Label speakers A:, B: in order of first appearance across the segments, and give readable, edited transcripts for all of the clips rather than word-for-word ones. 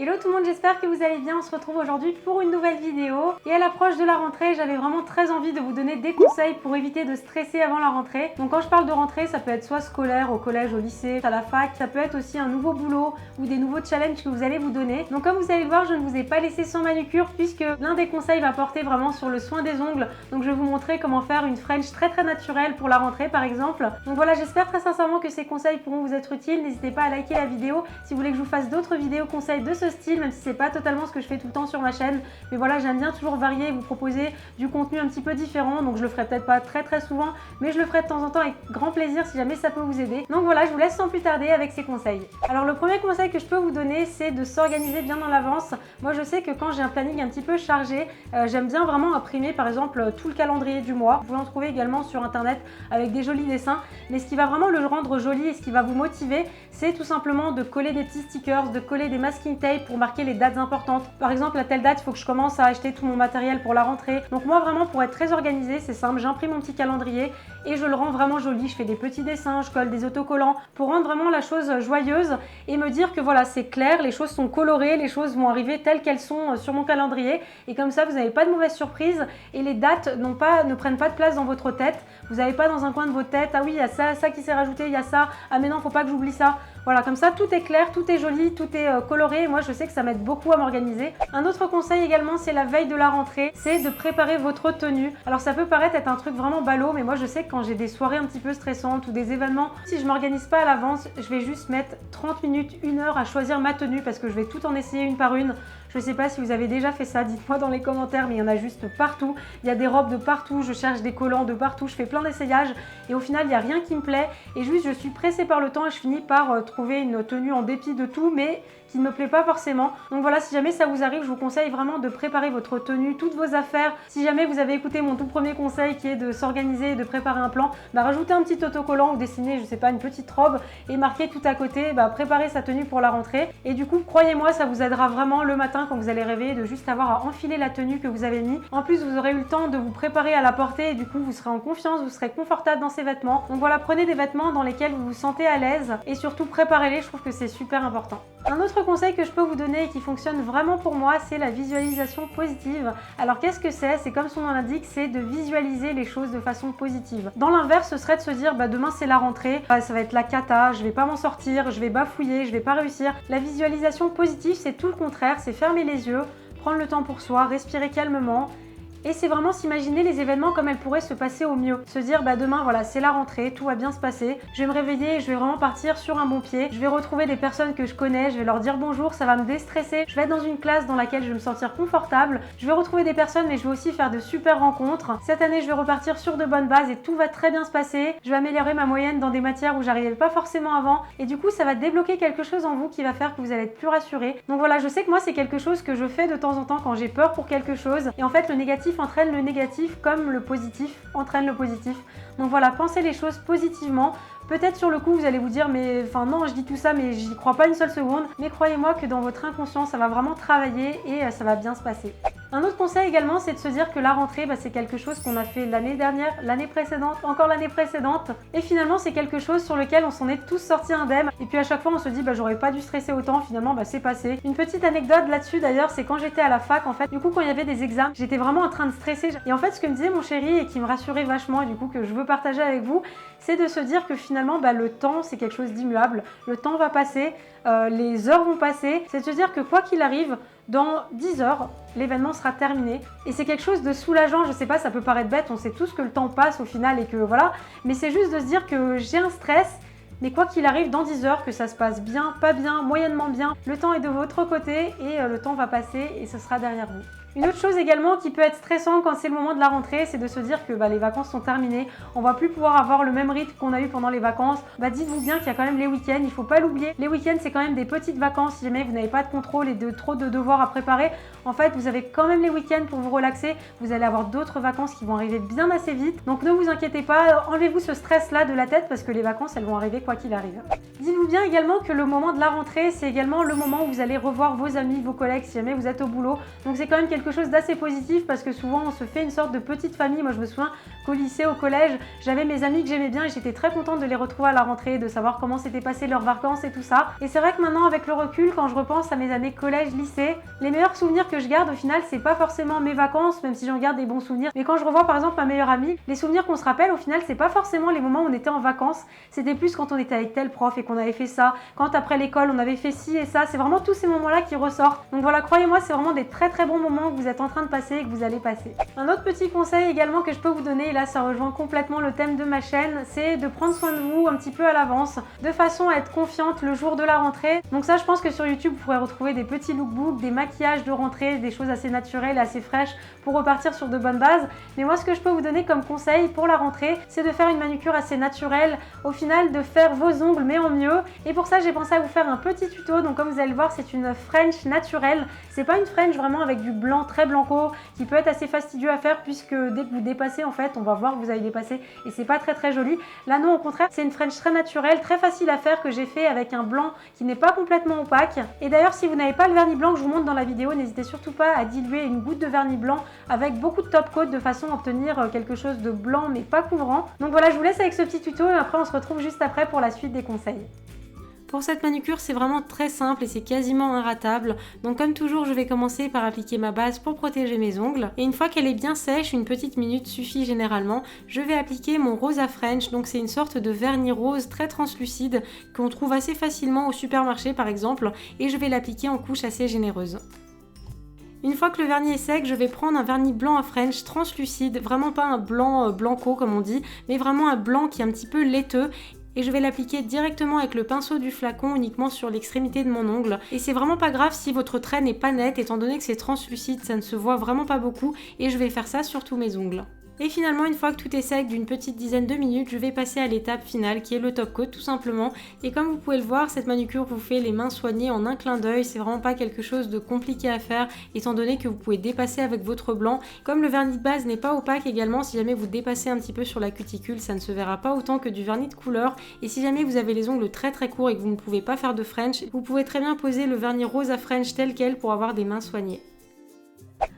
A: Hello tout le monde, j'espère que vous allez bien. On se retrouve aujourd'hui pour une nouvelle vidéo. Et à l'approche de la rentrée, j'avais vraiment très envie de vous donner des conseils pour éviter de stresser avant la rentrée. Donc quand je parle de rentrée, ça peut être soit scolaire, au collège, au lycée, à la fac. Ça peut être aussi un nouveau boulot ou des nouveaux challenges que vous allez vous donner. Donc comme vous allez le voir, je ne vous ai pas laissé sans manucure puisque l'un des conseils va porter vraiment sur le soin des ongles. Donc je vais vous montrer comment faire une French très naturelle pour la rentrée par exemple. Donc voilà, j'espère très sincèrement que ces conseils pourront vous être utiles. N'hésitez pas à liker la vidéo si vous voulez que je vous fasse d'autres vidéos conseils de ce style, même si c'est pas totalement ce que je fais tout le temps sur ma chaîne. Mais voilà, j'aime bien toujours varier et vous proposer du contenu un petit peu différent. Donc je le ferai peut-être pas très souvent, mais je le ferai de temps en temps avec grand plaisir si jamais ça peut vous aider. Donc voilà, je vous laisse sans plus tarder avec ces conseils. Alors le premier conseil que je peux vous donner, c'est de s'organiser bien dans l'avance. Moi je sais que quand j'ai un planning un petit peu chargé, j'aime bien vraiment imprimer par exemple tout le calendrier du mois. Vous pouvez en trouver également sur internet avec des jolis dessins. Mais ce qui va vraiment le rendre joli et ce qui va vous motiver, c'est tout simplement de coller des petits stickers, de coller des masking tape pour marquer les dates importantes. Par exemple, à telle date, il faut que je commence à acheter tout mon matériel pour la rentrée. Donc moi vraiment, pour être très organisée, c'est simple, j'imprime mon petit calendrier et je le rends vraiment joli. Je fais des petits dessins, je colle des autocollants pour rendre vraiment la chose joyeuse et me dire que voilà, c'est clair, les choses sont colorées, les choses vont arriver telles qu'elles sont sur mon calendrier et comme ça, vous n'avez pas de mauvaises surprises et les dates ne prennent pas de place dans votre tête. Vous n'avez pas dans un coin de votre tête, ah oui, il y a ça qui s'est rajouté, il y a ça, ah mais non, faut pas que j'oublie ça. Voilà, comme ça, tout est clair, tout est joli, tout est coloré. Moi, je sais que ça m'aide beaucoup à m'organiser. Un autre conseil également, c'est la veille de la rentrée, c'est de préparer votre tenue. Alors, ça peut paraître être un truc vraiment ballot, mais moi, je sais que quand j'ai des soirées un petit peu stressantes ou des événements, si je m'organise pas à l'avance, je vais juste mettre 30 minutes, 1 heure à choisir ma tenue parce que je vais tout en essayer une par une. Je ne sais pas si vous avez déjà fait ça, dites-moi dans les commentaires, mais il y en a juste partout. Il y a des robes de partout, je cherche des collants de partout, je fais plein d'essayages et au final, il n'y a rien qui me plaît. Et juste, je suis pressée par le temps et je finis par trouver une tenue en dépit de tout, mais qui ne me plaît pas forcément. Donc voilà, si jamais ça vous arrive, je vous conseille vraiment de préparer votre tenue, toutes vos affaires. Si jamais vous avez écouté mon tout premier conseil qui est de s'organiser et de préparer un plan, rajoutez un petit autocollant ou dessiner, je sais pas, une petite robe et marquez tout à côté, préparer sa tenue pour la rentrée. Et du coup, croyez-moi, ça vous aidera vraiment le matin quand vous allez rêver de juste avoir à enfiler la tenue que vous avez mis. En plus, vous aurez eu le temps de vous préparer à la porter et du coup, vous serez en confiance, vous serez confortable dans ces vêtements. Donc voilà, prenez des vêtements dans lesquels vous vous sentez à l'aise et surtout préparez-les, je trouve que c'est super important. Un autre conseil que je peux vous donner et qui fonctionne vraiment pour moi, c'est la visualisation positive. Alors qu'est-ce que c'est? C'est comme son nom l'indique, c'est de visualiser les choses de façon positive. Dans l'inverse, ce serait de se dire demain c'est la rentrée, ça va être la cata, je vais pas m'en sortir, je vais bafouiller, je vais pas réussir. La visualisation positive, c'est tout le contraire, c'est fermer les yeux, prendre le temps pour soi, respirer calmement. Et c'est vraiment s'imaginer les événements comme elles pourraient se passer au mieux. Se dire demain voilà, c'est la rentrée, tout va bien se passer. Je vais me réveiller et je vais vraiment partir sur un bon pied. Je vais retrouver des personnes que je connais, je vais leur dire bonjour, ça va me déstresser. Je vais être dans une classe dans laquelle je vais me sentir confortable. Je vais retrouver des personnes mais je vais aussi faire de super rencontres. Cette année, je vais repartir sur de bonnes bases et tout va très bien se passer. Je vais améliorer ma moyenne dans des matières où j'arrivais pas forcément avant. Et du coup, ça va débloquer quelque chose en vous qui va faire que vous allez être plus rassuré. Donc voilà, je sais que moi, c'est quelque chose que je fais de temps en temps quand j'ai peur pour quelque chose. Et en fait, le négatif entraîne le négatif comme le positif entraîne le positif. Donc voilà, pensez les choses positivement. Peut-être sur le coup, vous allez vous dire, mais enfin non, je dis tout ça, mais j'y crois pas une seule seconde. Mais croyez-moi que dans votre inconscient, ça va vraiment travailler et ça va bien se passer. Un autre conseil également, c'est de se dire que la rentrée, c'est quelque chose qu'on a fait l'année dernière, l'année précédente, encore l'année précédente. Et finalement, c'est quelque chose sur lequel on s'en est tous sortis indemnes. Et puis à chaque fois, on se dit, j'aurais pas dû stresser autant. Finalement, c'est passé. Une petite anecdote là-dessus d'ailleurs, c'est quand j'étais à la fac, en fait, du coup, quand il y avait des examens, j'étais vraiment en train de stresser. Et en fait, ce que me disait mon chéri et qui me rassurait vachement et du coup que je veux partager avec vous, c'est de se dire que finalement, le temps, c'est quelque chose d'immuable. Le temps va passer, les heures vont passer. C'est de se dire que quoi qu'il arrive, dans 10 heures, l'événement sera terminé. Et c'est quelque chose de soulageant, je sais pas, ça peut paraître bête, on sait tous que le temps passe au final et que voilà. Mais c'est juste de se dire que j'ai un stress, mais quoi qu'il arrive, dans 10 heures, que ça se passe bien, pas bien, moyennement bien, le temps est de votre côté et le temps va passer et ce sera derrière vous. Une autre chose également qui peut être stressant quand c'est le moment de la rentrée, c'est de se dire que les vacances sont terminées, on va plus pouvoir avoir le même rythme qu'on a eu pendant les vacances. Dites-vous bien qu'il y a quand même les week-ends, il faut pas l'oublier. Les week-ends, c'est quand même des petites vacances si jamais vous n'avez pas de contrôle et trop de devoirs à préparer. En fait, vous avez quand même les week-ends pour vous relaxer. Vous allez avoir d'autres vacances qui vont arriver bien assez vite. Donc ne vous inquiétez pas, enlevez-vous ce stress-là de la tête parce que les vacances, elles vont arriver quoi qu'il arrive. Dites-vous bien également que le moment de la rentrée, c'est également le moment où vous allez revoir vos amis, vos collègues si jamais vous êtes au boulot. Donc c'est quand même quelque quelque chose d'assez positif parce que souvent on se fait une sorte de petite famille. Moi je me souviens qu'au lycée, au collège, j'avais mes amis que j'aimais bien et j'étais très contente de les retrouver à la rentrée, de savoir comment s'étaient passées leurs vacances et tout ça. Et c'est vrai que maintenant avec le recul, quand je repense à mes années collège, lycée, les meilleurs souvenirs que je garde au final c'est pas forcément mes vacances, même si j'en garde des bons souvenirs, mais quand je revois par exemple ma meilleure amie, les souvenirs qu'on se rappelle au final c'est pas forcément les moments où on était en vacances, c'était plus quand on était avec tel prof et qu'on avait fait ça, quand après l'école on avait fait ci et ça, c'est vraiment tous ces moments là qui ressortent. Donc voilà, croyez-moi, c'est vraiment des très très bons moments que vous êtes en train de passer et que vous allez passer. Un autre petit conseil également que je peux vous donner, et là ça rejoint complètement le thème de ma chaîne, c'est de prendre soin de vous un petit peu à l'avance, de façon à être confiante le jour de la rentrée. Donc ça je pense que sur YouTube vous pourrez retrouver des petits lookbooks, des maquillages de rentrée, des choses assez naturelles, assez fraîches pour repartir sur de bonnes bases. Mais moi ce que je peux vous donner comme conseil pour la rentrée, c'est de faire une manucure assez naturelle, au final de faire vos ongles mais en mieux. Et pour ça j'ai pensé à vous faire un petit tuto. Donc comme vous allez le voir, c'est une French naturelle, c'est pas une French vraiment avec du blanc très blanco qui peut être assez fastidieux à faire puisque dès que vous dépassez en fait on va voir que vous avez dépassé et c'est pas très très joli. Là non, au contraire c'est une French très naturelle, très facile à faire, que j'ai fait avec un blanc qui n'est pas complètement opaque. Et d'ailleurs si vous n'avez pas le vernis blanc que je vous montre dans la vidéo, n'hésitez surtout pas à diluer une goutte de vernis blanc avec beaucoup de top coat de façon à obtenir quelque chose de blanc mais pas couvrant. Donc voilà, je vous laisse avec ce petit tuto et après on se retrouve juste après pour la suite des conseils. Pour cette manucure, c'est vraiment très simple et c'est quasiment inratable. Donc comme toujours, je vais commencer par appliquer ma base pour protéger mes ongles. Et une fois qu'elle est bien sèche, une petite minute suffit généralement, je vais appliquer mon Rosa French. Donc c'est une sorte de vernis rose très translucide qu'on trouve assez facilement au supermarché par exemple. Et je vais l'appliquer en couches assez généreuses. Une fois que le vernis est sec, je vais prendre un vernis blanc à French translucide, vraiment pas un blanc blanco comme on dit, mais vraiment un blanc qui est un petit peu laiteux. Et je vais l'appliquer directement avec le pinceau du flacon uniquement sur l'extrémité de mon ongle. Et c'est vraiment pas grave si votre trait n'est pas net, étant donné que c'est translucide, ça ne se voit vraiment pas beaucoup. Et je vais faire ça sur tous mes ongles. Et finalement, une fois que tout est sec d'une petite dizaine de minutes, je vais passer à l'étape finale qui est le top coat tout simplement. Et comme vous pouvez le voir, cette manucure vous fait les mains soignées en un clin d'œil. C'est vraiment pas quelque chose de compliqué à faire étant donné que vous pouvez dépasser avec votre blanc. Comme le vernis de base n'est pas opaque également, si jamais vous dépassez un petit peu sur la cuticule, ça ne se verra pas autant que du vernis de couleur. Et si jamais vous avez les ongles très très courts et que vous ne pouvez pas faire de French, vous pouvez très bien poser le vernis rose à French tel quel pour avoir des mains soignées.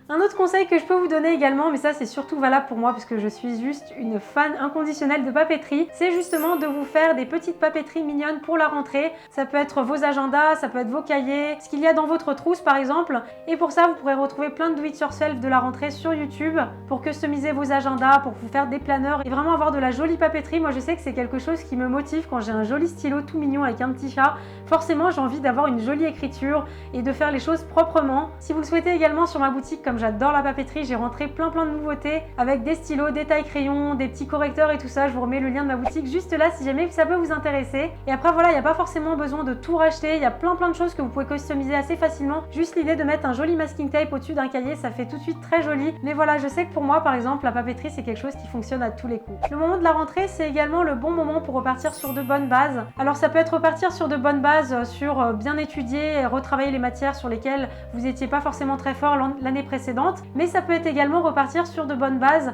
A: Un autre conseil que je peux vous donner également, mais ça c'est surtout valable pour moi parce que je suis juste une fan inconditionnelle de papeterie, c'est justement de vous faire des petites papeteries mignonnes pour la rentrée. Ça peut être vos agendas, ça peut être vos cahiers, ce qu'il y a dans votre trousse par exemple. Et pour ça, vous pourrez retrouver plein de do it yourself de la rentrée sur YouTube pour customiser vos agendas, pour vous faire des planeurs et vraiment avoir de la jolie papeterie. Moi je sais que c'est quelque chose qui me motive quand j'ai un joli stylo tout mignon avec un petit chat. Forcément j'ai envie d'avoir une jolie écriture et de faire les choses proprement. Si vous le souhaitez également, sur ma boutique, comme j'adore la papeterie, j'ai rentré plein de nouveautés avec des stylos, des tailles-crayons, des petits correcteurs et tout ça. Je vous remets le lien de ma boutique juste là si jamais ça peut vous intéresser. Et après voilà, il n'y a pas forcément besoin de tout racheter, il y a plein de choses que vous pouvez customiser assez facilement. Juste l'idée de mettre un joli masking tape au-dessus d'un cahier, ça fait tout de suite très joli. Mais voilà, je sais que pour moi par exemple, la papeterie c'est quelque chose qui fonctionne à tous les coups. Le moment de la rentrée, c'est également le bon moment pour repartir sur de bonnes bases. Alors ça peut être repartir sur de bonnes bases, sur bien étudier, retravailler les matières sur lesquelles vous n'étiez pas forcément très fort l'année précédente. Mais ça peut être également repartir sur de bonnes bases,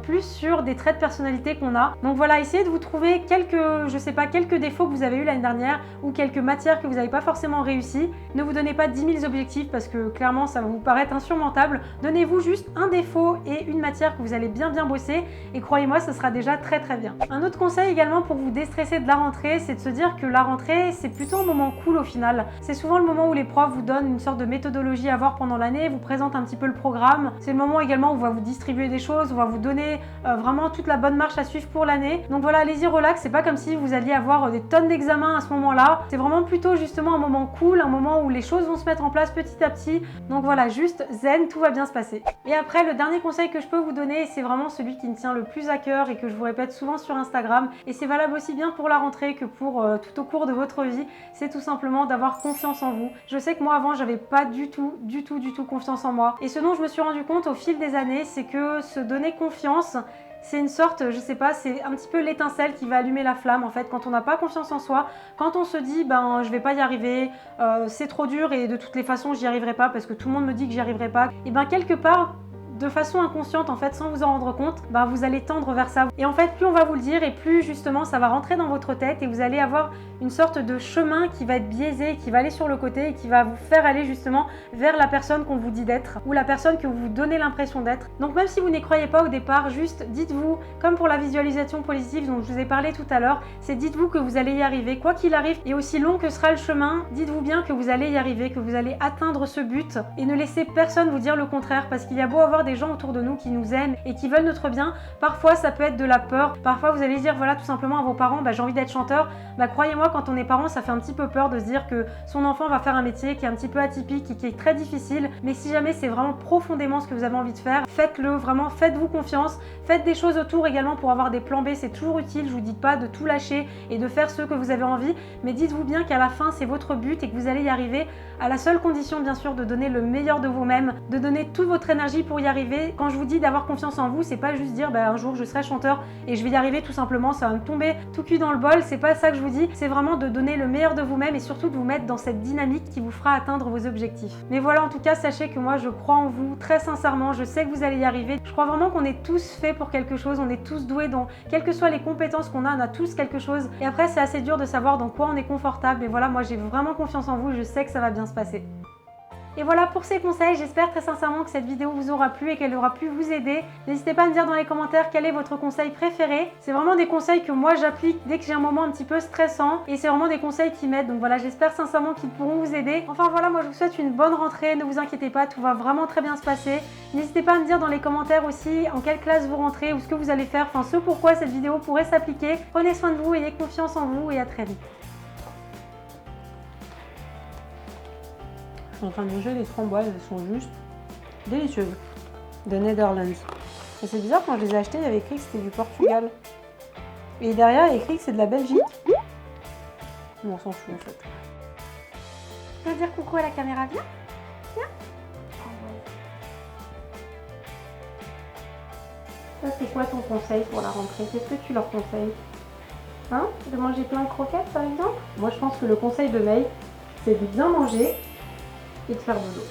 A: plus sur des traits de personnalité qu'on a. Donc voilà, essayez de vous trouver quelques défauts que vous avez eu l'année dernière ou quelques matières que vous n'avez pas forcément réussi. Ne vous donnez pas 10 000 objectifs parce que clairement ça va vous paraître insurmontable. Donnez-vous juste un défaut et une matière que vous allez bien bosser et croyez-moi, ce sera déjà très bien. Un autre conseil également pour vous déstresser de la rentrée, c'est de se dire que la rentrée c'est plutôt un moment cool au final. C'est souvent le moment où les profs vous donnent une sorte de méthodologie à voir pendant l'année, vous présentent un petit peu le programme. C'est le moment également où on va vous distribuer des choses, on va vous donner vraiment toute la bonne marche à suivre pour l'année. Donc voilà, allez-y relax, c'est pas comme si vous alliez avoir des tonnes d'examens à ce moment-là. C'est vraiment plutôt justement un moment cool, un moment où les choses vont se mettre en place petit à petit. Donc voilà, juste zen, tout va bien se passer. Et après, le dernier conseil que je peux vous donner, c'est vraiment celui qui me tient le plus à cœur et que je vous répète souvent sur Instagram. Et c'est valable aussi bien pour la rentrée que pour tout au cours de votre vie. C'est tout simplement d'avoir confiance en vous. Je sais que moi avant, j'avais pas du tout confiance en moi. Et ce dont je me suis rendu compte au fil des années, c'est que se donner confiance, c'est une sorte, je sais pas, c'est un petit peu l'étincelle qui va allumer la flamme en fait. Quand on n'a pas confiance en soi, quand on se dit ben je vais pas y arriver, c'est trop dur et de toutes les façons j'y arriverai pas parce que tout le monde me dit que j'y arriverai pas, et ben quelque part de façon inconsciente en fait, sans vous en rendre compte, bah, vous allez tendre vers ça. Et en fait, plus on va vous le dire et plus justement ça va rentrer dans votre tête et vous allez avoir une sorte de chemin qui va être biaisé, qui va aller sur le côté et qui va vous faire aller justement vers la personne qu'on vous dit d'être ou la personne que vous vous donnez l'impression d'être. Donc même si vous n'y croyez pas au départ, juste dites-vous, comme pour la visualisation positive dont je vous ai parlé tout à l'heure, c'est dites-vous que vous allez y arriver, quoi qu'il arrive, et aussi long que sera le chemin, dites-vous bien que vous allez y arriver, que vous allez atteindre ce but et ne laissez personne vous dire le contraire, parce qu'il y a beau avoir des gens autour de nous qui nous aiment et qui veulent notre bien, parfois ça peut être de la peur, parfois vous allez dire voilà tout simplement à vos parents j'ai envie d'être chanteur, croyez-moi quand on est parent ça fait un petit peu peur de se dire que son enfant va faire un métier qui est un petit peu atypique et qui est très difficile, mais si jamais c'est vraiment profondément ce que vous avez envie de faire, faites-le, vraiment faites-vous confiance, faites des choses autour également pour avoir des plans B, c'est toujours utile, je vous dis pas de tout lâcher et de faire ce que vous avez envie, mais dites-vous bien qu'à la fin c'est votre but et que vous allez y arriver à la seule condition bien sûr de donner le meilleur de vous-même, de donner toute votre énergie pour y arriver. Quand je vous dis d'avoir confiance en vous, c'est pas juste dire un jour je serai chanteur et je vais y arriver tout simplement, ça va me tomber tout cuit dans le bol, c'est pas ça que je vous dis, c'est vraiment de donner le meilleur de vous-même et surtout de vous mettre dans cette dynamique qui vous fera atteindre vos objectifs. Mais voilà, en tout cas, sachez que moi je crois en vous très sincèrement, je sais que vous allez y arriver. Je crois vraiment qu'on est tous faits pour quelque chose, on est tous doués dans, quelles que soient les compétences qu'on a, on a tous quelque chose. Et après, c'est assez dur de savoir dans quoi on est confortable. Mais voilà, moi j'ai vraiment confiance en vous, je sais que ça va bien se passer. Et voilà pour ces conseils, j'espère très sincèrement que cette vidéo vous aura plu et qu'elle aura pu vous aider. N'hésitez pas à me dire dans les commentaires quel est votre conseil préféré. C'est vraiment des conseils que moi j'applique dès que j'ai un moment un petit peu stressant et c'est vraiment des conseils qui m'aident. Donc voilà, j'espère sincèrement qu'ils pourront vous aider. Enfin voilà, moi je vous souhaite une bonne rentrée, ne vous inquiétez pas, tout va vraiment très bien se passer. N'hésitez pas à me dire dans les commentaires aussi en quelle classe vous rentrez ou ce que vous allez faire, enfin ce pourquoi cette vidéo pourrait s'appliquer. Prenez soin de vous, ayez confiance en vous et à très vite. Je suis en train de manger les framboises, elles sont juste délicieuses. De Netherlands. Et c'est bizarre, quand je les ai achetées, il y avait écrit que c'était du Portugal. Et derrière, il y a écrit que c'est de la Belgique. Bon, on s'en fout en fait. Tu veux dire coucou à la caméra, viens? Viens. Ça, c'est quoi ton conseil pour la rentrée? Qu'est-ce que tu leur conseilles? Hein? De manger plein de croquettes par exemple? Moi, je pense que le conseil de May, c'est de bien manger et de faire dodo.